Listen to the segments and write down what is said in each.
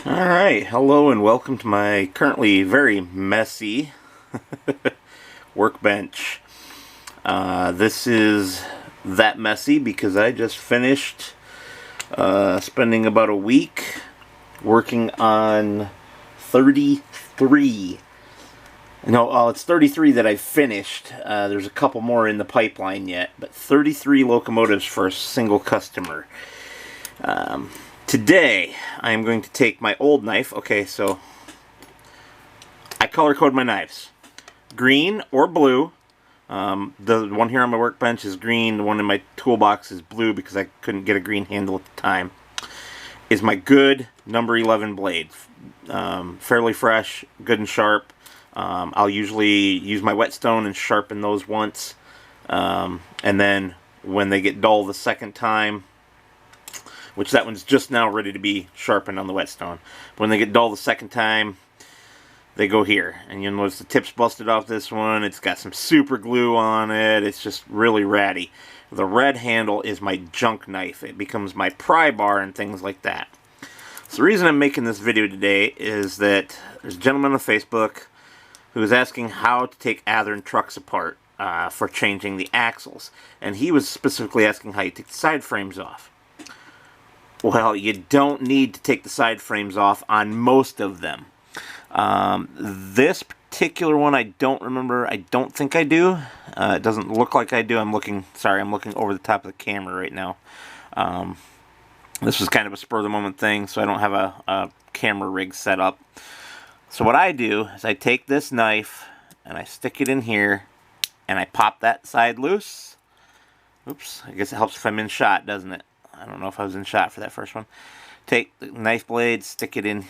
Alright, hello and welcome to my currently very messy workbench. This is that messy because I just finished spending about a week working on 33. No, it's 33 that I finished. There's a couple more in the pipeline yet, but 33 locomotives for a single customer. Today, I am going to take my old knife. Okay, so I color code my knives. Green or blue. The one here on my workbench is green. The one in my toolbox is blue because I couldn't get a green handle at the time. Is my good number 11 blade. Fairly fresh, good and sharp. I'll usually use my whetstone and sharpen those once. And then when they get dull the second time, which that one's just now ready to be sharpened on the whetstone. But when they get dull the second time, they go here. And you'll notice the tip's busted off this one. It's got some super glue on it. It's just really ratty. The red handle is my junk knife. It becomes my pry bar and things like that. So the reason I'm making this video today is that there's a gentleman on Facebook who was asking how to take Athearn trucks apart for changing the axles. And he was specifically asking how you take the side frames off. Well, you don't need to take the side frames off on most of them. This particular one, I don't remember. I don't think I do. It doesn't look like I do. I'm looking over the top of the camera right now. This was kind of a spur-of-the-moment thing, so I don't have a camera rig set up. So what I do is I take this knife, and I stick it in here, and I pop that side loose. Oops, I guess it helps if I'm in shot, doesn't it? I don't know if I was in shot for that first one. Take the knife blade, stick it in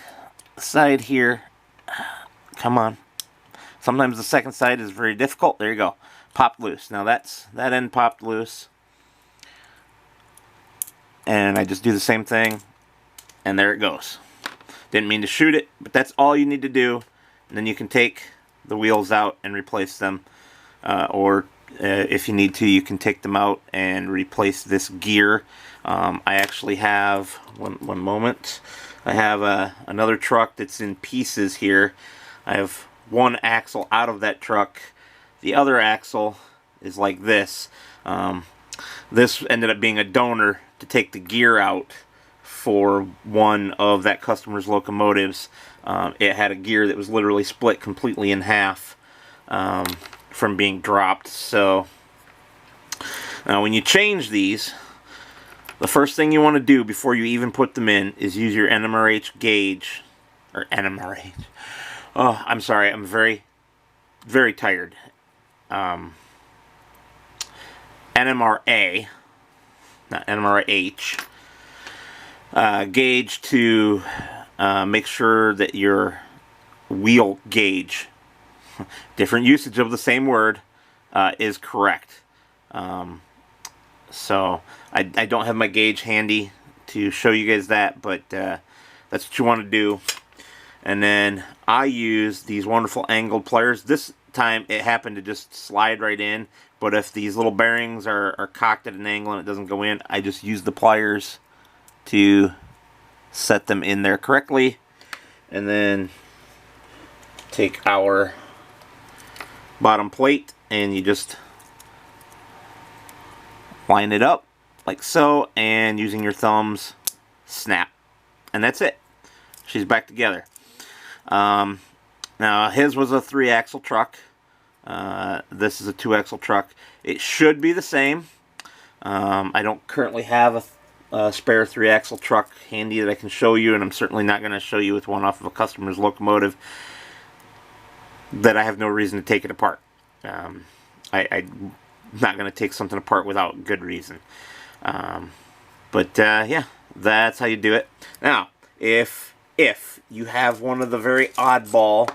the side here. Come on. Sometimes the second side is very difficult. There you go. Popped loose. Now that end popped loose. And I just do the same thing. And there it goes. Didn't mean to shoot it, but that's all you need to do. And then you can take the wheels out and replace them. If you need to, you can take them out and replace this gear. I actually have, one moment, I have another truck that's in pieces here. I have one axle out of that truck. The other axle is like this. This ended up being a donor to take the gear out for one of that customer's locomotives. It had a gear that was literally split completely in half from being dropped. So now when you change these, the first thing you want to do before you even put them in is use your NMRH gauge, or NMRH. Oh, I'm sorry, I'm very, very tired. NMRA, not NMRH, gauge to make sure that your wheel gauge, different usage of the same word, is correct. So I don't have my gauge handy to show you guys that, but that's what you want to do. And then I use these wonderful angled pliers. This time it happened to just slide right in, but if these little bearings are cocked at an angle and it doesn't go in, I just use the pliers to set them in there correctly. And then take our bottom plate and you just line it up like so, and using your thumbs, snap, and that's it. She's back together. Now his was a 3-axle truck. This is a 2-axle truck. It should be the same. I don't currently have a spare 3-axle truck handy that I can show you, and I'm certainly not going to show you with one off of a customer's locomotive that I have no reason to take it apart. I'm not going to take something apart without good reason. Yeah, that's how you do it. Now, if you have one of the very oddball,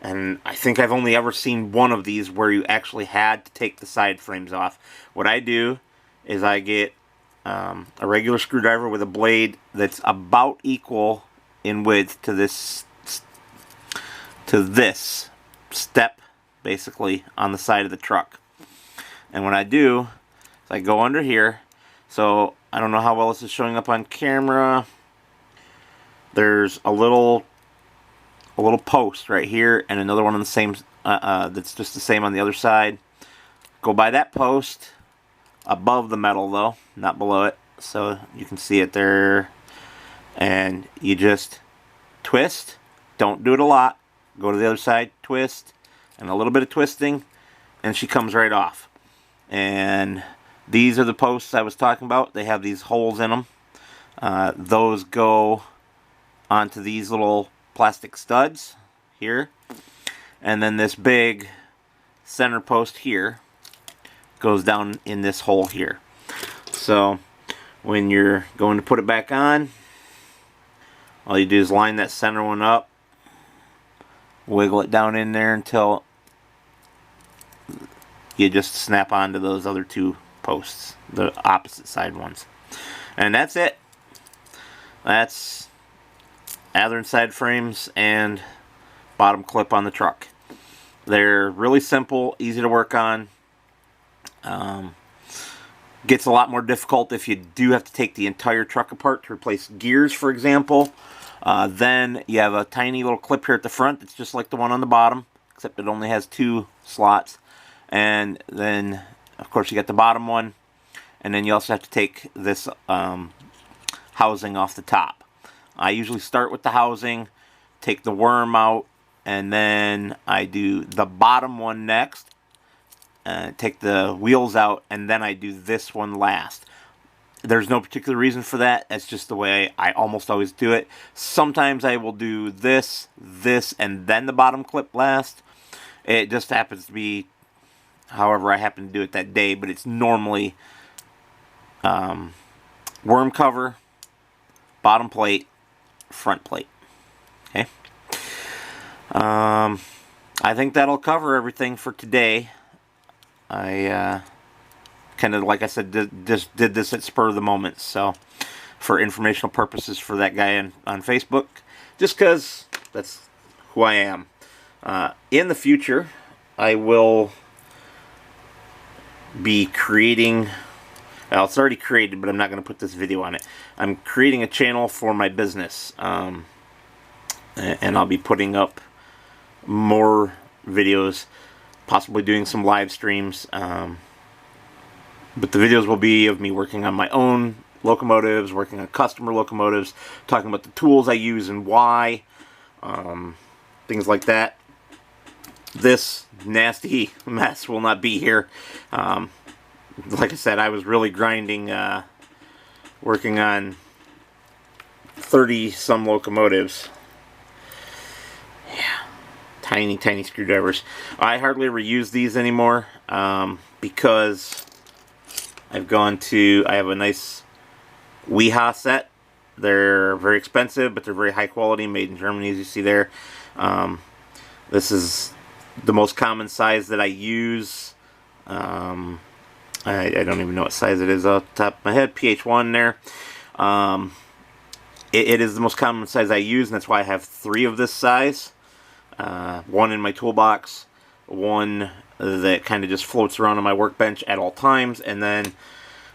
and I think I've only ever seen one of these where you actually had to take the side frames off, what I do is I get a regular screwdriver with a blade that's about equal in width to this step, basically, on the side of the truck. And what I do is I go under here. So I don't know how well this is showing up on camera. there's a little post right here and another one on the same that's just the same on the other side. Go by that post above the metal though, not below it, so you can see it there, and you just twist. Don't do it a lot. Go to the other side, twist, and a little bit of twisting, and she comes right off. And these are the posts I was talking about. They have these holes in them. Those go onto these little plastic studs here, and then this big center post here goes down in this hole here. So when you're going to put it back on, all you do is line that center one up, wiggle it down in there until you just snap onto those other two posts, the opposite side ones. And that's it. That's Athearn side frames and bottom clip on the truck. They're really simple, easy to work on. Gets a lot more difficult if you do have to take the entire truck apart to replace gears, for example. Then you have a tiny little clip here at the front that's just like the one on the bottom, except it only has 2 slots. And then, of course, you got the bottom one, and then you also have to take this housing off the top. I usually start with the housing, take the worm out, and then I do the bottom one next. Take the wheels out, and then I do this one last. There's no particular reason for that. That's just the way I almost always do it. Sometimes I will do this, and then the bottom clip last. It just happens to be however I happen to do it that day, but it's normally worm cover, bottom plate, front plate. Okay. I think that'll cover everything for today. I kind of, like I said, just did this at spur of the moment, so for informational purposes for that guy on Facebook, just because that's who I am. In the future, I will be creating, well, it's already created, but I'm not going to put this video on it. I'm creating a channel for my business, and I'll be putting up more videos, possibly doing some live streams, but the videos will be of me working on my own locomotives, working on customer locomotives, talking about the tools I use and why, things like that. This nasty mess will not be here. Like I said, I was really grinding, working on 30-some locomotives. Yeah. Tiny, tiny screwdrivers. I hardly ever use these anymore because I have a nice WEHA set. They're very expensive, but they're very high quality, made in Germany, as you see there. This is the most common size that I use. I don't even know what size it is off the top of my head. PH1 there. It is the most common size I use, and that's why I have 3 of this size. One in my toolbox, one that kind of just floats around on my workbench at all times, and then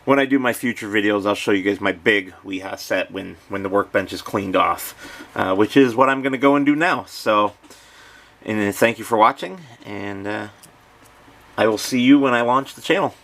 when I do my future videos, I'll show you guys my big WEHA set when the workbench is cleaned off, which is what I'm going to go and do now. So, and thank you for watching, and I will see you when I launch the channel.